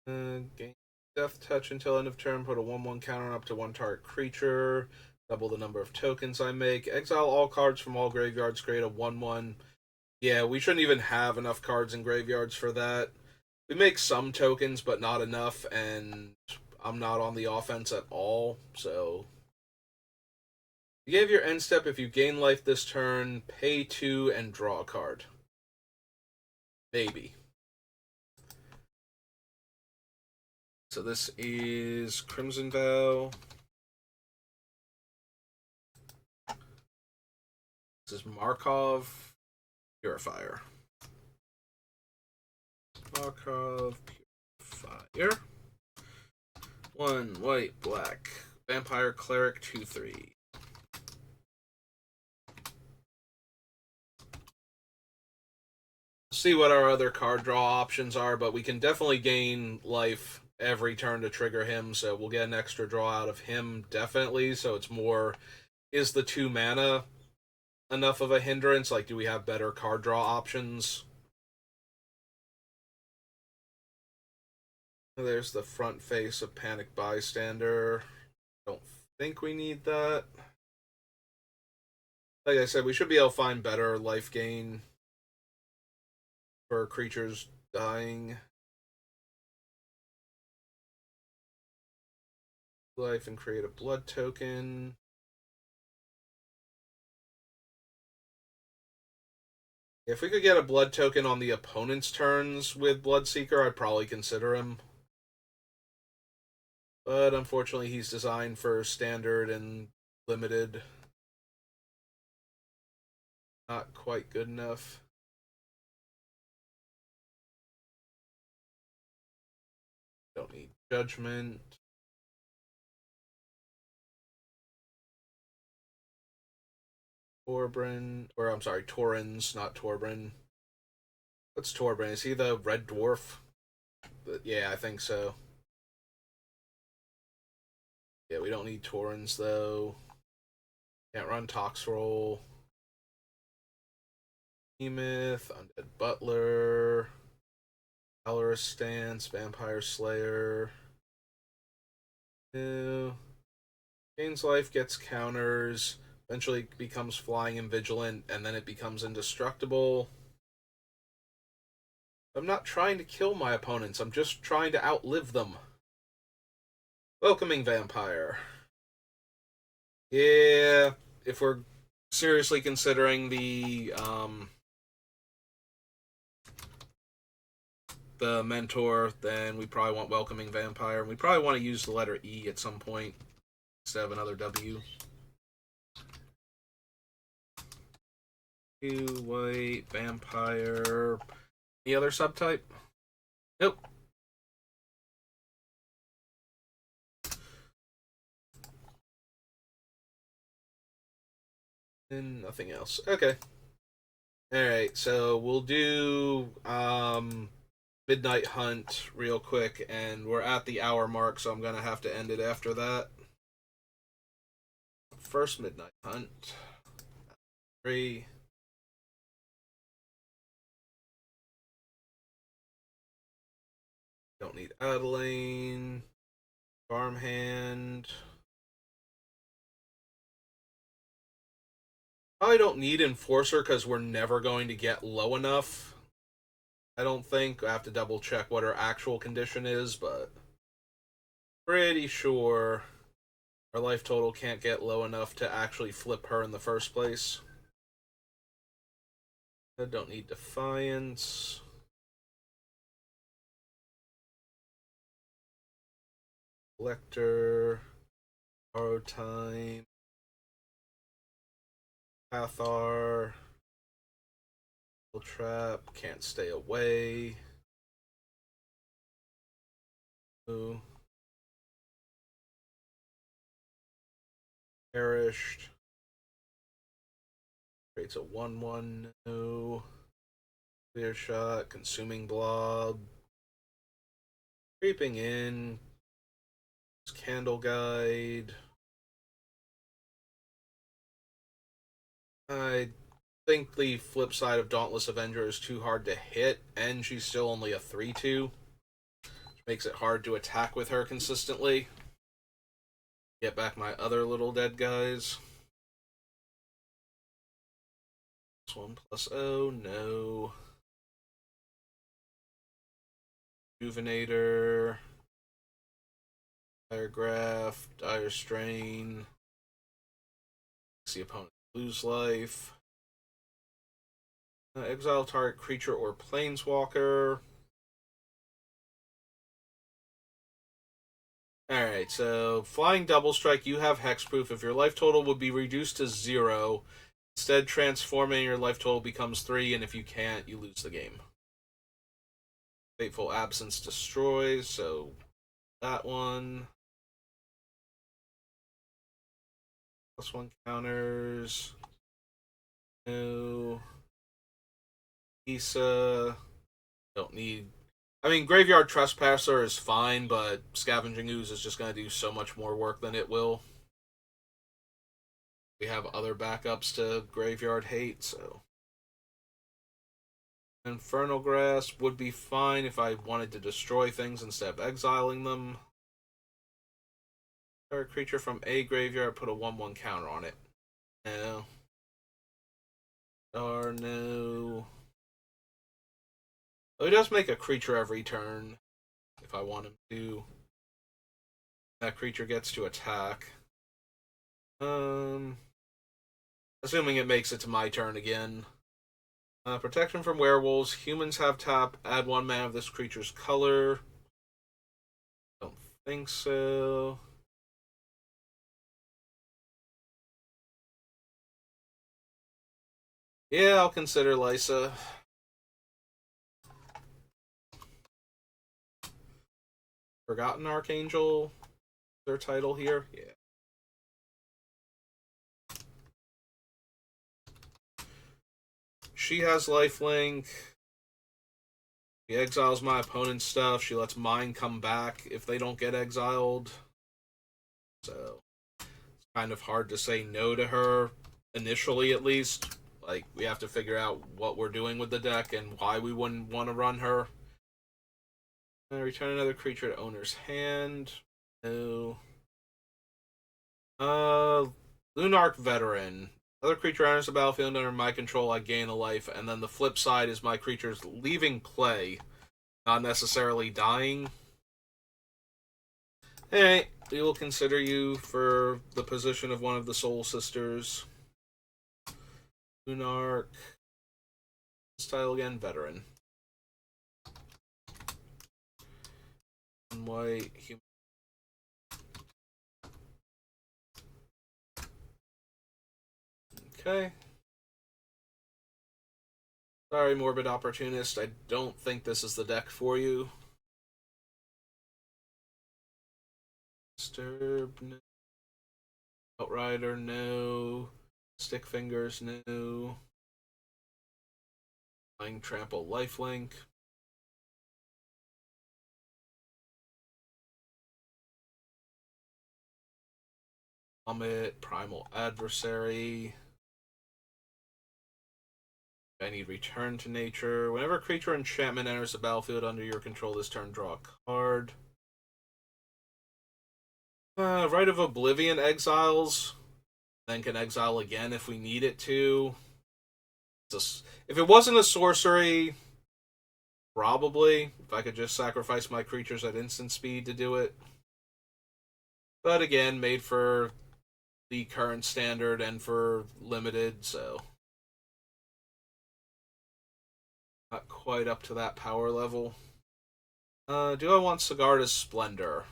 Gain Death Touch until end of turn. Put a 1/1 counter up to one target creature. Double the number of tokens I make. Exile all cards from all graveyards. Create a 1/1. Yeah, we shouldn't even have enough cards in graveyards for that. We make some tokens, but not enough, and I'm not on the offense at all, so. You gave your end step if you gain life this turn, pay 2 and draw a card. Maybe. So this is Crimson Vow. This is Markov Purifier. Markov Purifier. 1 white, black. Vampire Cleric 2/3. See what our other card draw options are, but we can definitely gain life every turn to trigger him, so we'll get an extra draw out of him, definitely. So it's more, is the 2 mana enough of a hindrance? Like, do we have better card draw options? There's the front face of Panic Bystander. Don't think we need that. Like I said, we should be able to find better life gain for creatures dying. Life and create a blood token. If we could get a blood token on the opponent's turns with Bloodseeker, I'd probably consider him. But unfortunately, he's designed for standard and limited. Not quite good enough. Don't need Judgment. Torbrin, or I'm sorry, Torrens, not Torbrin. What's Torbrin? Is he the Red Dwarf? Yeah, I think so. Yeah, we don't need Taurens, though. Can't run Tox Roll. Behemoth, Undead Butler, Valorous Stance, Vampire Slayer. Ew. Gains life, gets counters, eventually becomes flying and vigilant, and then it becomes indestructible. I'm not trying to kill my opponents, I'm just trying to outlive them. Welcoming Vampire. Yeah, if we're seriously considering the mentor, then we probably want Welcoming Vampire. And we probably want to use the letter E at some point instead of another W. White, Vampire. Any other subtype? Nope. And nothing else. Okay. Alright, so we'll do Midnight Hunt real quick, and we're at the hour mark, so I'm gonna have to end it after that. First Midnight Hunt. 3. Don't need Adeline. Farmhand. Probably don't need Enforcer because we're never going to get low enough. I don't think. I have to double check what her actual condition is, but pretty sure our life total can't get low enough to actually flip her in the first place. I don't need Defiance. Collector. Borrow Time. Pathar. Trap. Can't stay away. Ooh. Perished. Creates a 1/1. No. Clear Shot. Consuming Blob. Creeping in. Candle Guide. I think the flip side of Dauntless Avenger is too hard to hit, and she's still only a 3/2, which makes it hard to attack with her consistently. Get back my other little dead guys. This 1+0, no. Rejuvenator. Diregraph, Dire Strain. Makes the opponent lose life. Exile target creature or planeswalker. Alright, so Flying Double Strike, you have hexproof. If your life total would be reduced to 0, instead transforming your life total becomes 3, and if you can't, you lose the game. Fateful Absence destroys, so that one. +1 counters. No. Issa. Don't need. I mean, Graveyard Trespasser is fine, but Scavenging Ooze is just going to do so much more work than it will. We have other backups to Graveyard Hate, so. Infernal Grasp would be fine if I wanted to destroy things instead of exiling them. A creature from a graveyard, put a 1/1 counter on it. No. Or no. He does make a creature every turn, if I want him to. That creature gets to attack. Assuming it makes it to my turn again. Protection from werewolves. Humans have tap. Add 1 mana of this creature's color. Don't think so. Yeah, I'll consider Lysa. Forgotten Archangel. Their title here? Yeah. She has lifelink. She exiles my opponent's stuff. She lets mine come back if they don't get exiled. So it's kind of hard to say no to her initially, at least. Like, we have to figure out what we're doing with the deck and why we wouldn't want to run her. Return another creature to owner's hand. No. Lunarch Veteran. Other creature enters the battlefield under my control, I gain a life, and then the flip side is my creatures leaving play, not necessarily dying. Hey, we will consider you for the position of one of the Soul Sisters. Lunarch. Style again, Veteran. White, human. Okay. Sorry, Morbid Opportunist. I don't think this is the deck for you. Disturb, no. Outrider, no. Stick Fingers, no. Flying Trample, Lifelink. Plummet, Primal Adversary. I need Return to Nature. Whenever a creature enchantment enters the battlefield under your control this turn, draw a card. Rite of Oblivion exiles. Then can exile again if we need it to. If it wasn't a sorcery, probably. If I could just sacrifice my creatures at instant speed to do it. But again, made for the current standard and for limited, so not quite up to that power level. Do I want Sigarda's Splendor?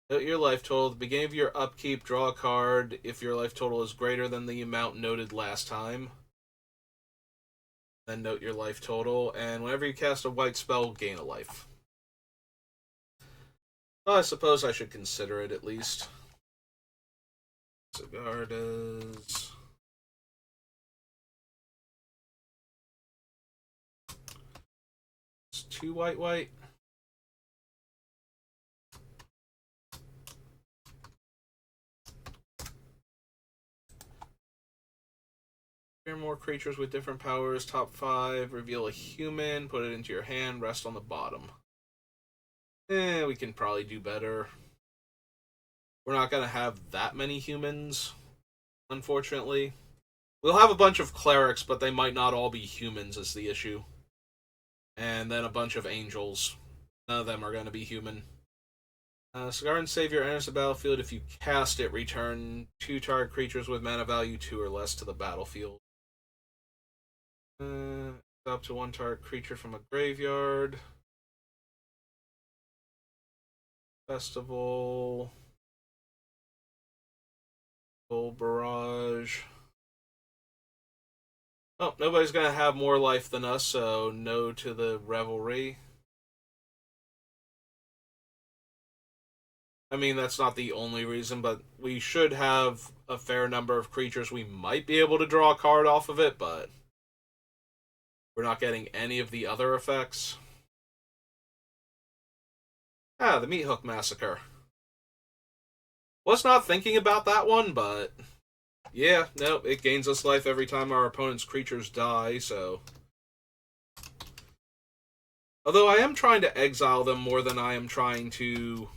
Note your life total. At the beginning of your upkeep, draw a card if your life total is greater than the amount noted last time. Then note your life total, and whenever you cast a white spell, gain a life. Well, I suppose I should consider it at least. Sigarda's. It's 2 white. More creatures with different powers. Top 5. Reveal a human. Put it into your hand. Rest on the bottom. We can probably do better. We're not going to have that many humans, unfortunately. We'll have a bunch of clerics, but they might not all be humans is the issue. And then a bunch of angels. None of them are going to be human. Sigardan Savior enters the battlefield. If you cast it, return 2 target creatures with mana value 2 or less to the battlefield. Up to 1 target creature from a graveyard. Festival. Full Barrage. Oh, nobody's gonna have more life than us, so no to the Revelry. I mean, that's not the only reason, but we should have a fair number of creatures we might be able to draw a card off of it, but we're not getting any of the other effects. The Meat Hook Massacre. Was not thinking about that one, but yeah, no, it gains us life every time our opponent's creatures die, so. Although I am trying to exile them more than I am trying to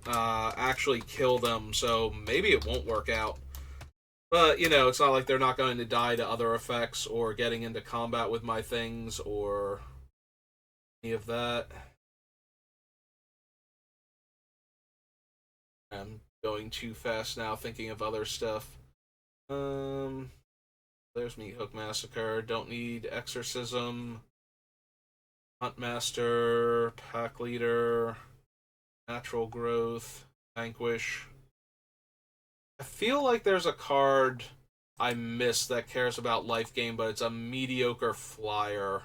actually kill them, so maybe it won't work out. But, you know, it's not like they're not going to die to other effects or getting into combat with my things or any of that. I'm going too fast now thinking of other stuff. There's Meat Hook Massacre. Don't need Exorcism. Huntmaster. Pack Leader. Natural Growth. Vanquish. I feel like there's a card I missed that cares about life gain, but it's a mediocre flyer.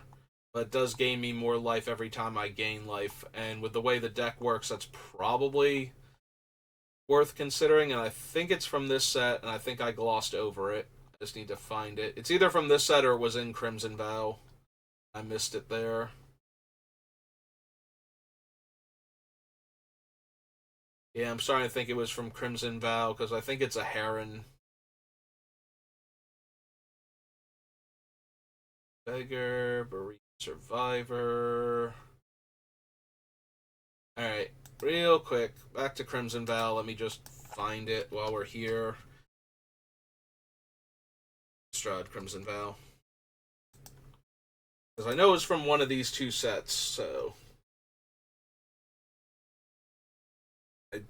But it does gain me more life every time I gain life. And with the way the deck works, that's probably worth considering. And I think it's from this set, and I think I glossed over it. I just need to find it. It's either from this set or it was in Crimson Vow. I missed it there. Yeah, I'm starting to think it was from Crimson Vow, because I think it's a heron. Beggar, bereaved survivor. Alright, real quick, back to Crimson Vow. Let me just find it while we're here. Strahd Crimson Vow. Because I know it's from one of these two sets, so I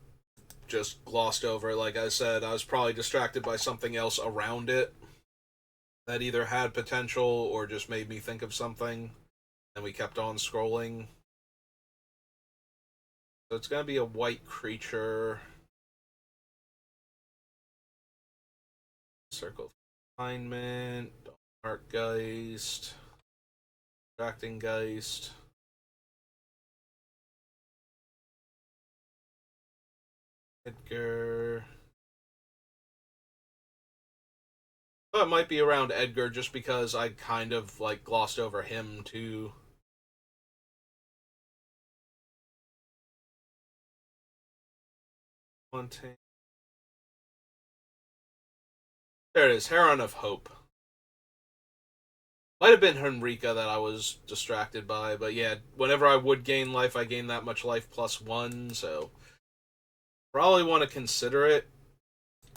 just glossed over it. Like I said, I was probably distracted by something else around it that either had potential or just made me think of something, and we kept on scrolling. So it's going to be a white creature. Circle of Confinement, Dark Geist, Distracting Geist. Edgar. Oh, it might be around Edgar just because I kind of like glossed over him too. There it is, Heron of Hope. Might have been Henrika that I was distracted by, but yeah, whenever I would gain life, I gain that much life plus one, so probably want to consider it,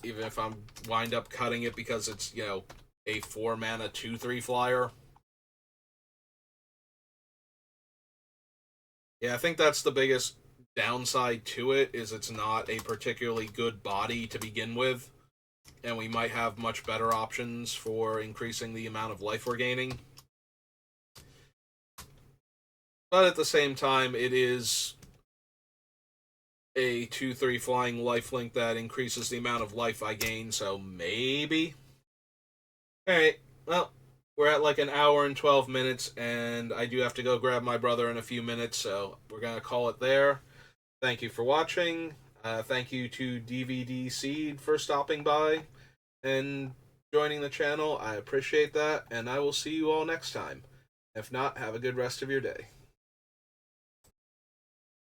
even if I'm wind up cutting it because it's, a 4 mana 2/3 flyer. Yeah, I think that's the biggest downside to it, is it's not a particularly good body to begin with, and we might have much better options for increasing the amount of life we're gaining. But at the same time, it is a 2/3 flying lifelink that increases the amount of life I gain, so maybe. Alright, well, we're at like an hour and 12 minutes, and I do have to go grab my brother in a few minutes, so we're going to call it there. Thank you for watching. Thank you to DVD Seed for stopping by and joining the channel. I appreciate that, and I will see you all next time. If not, have a good rest of your day.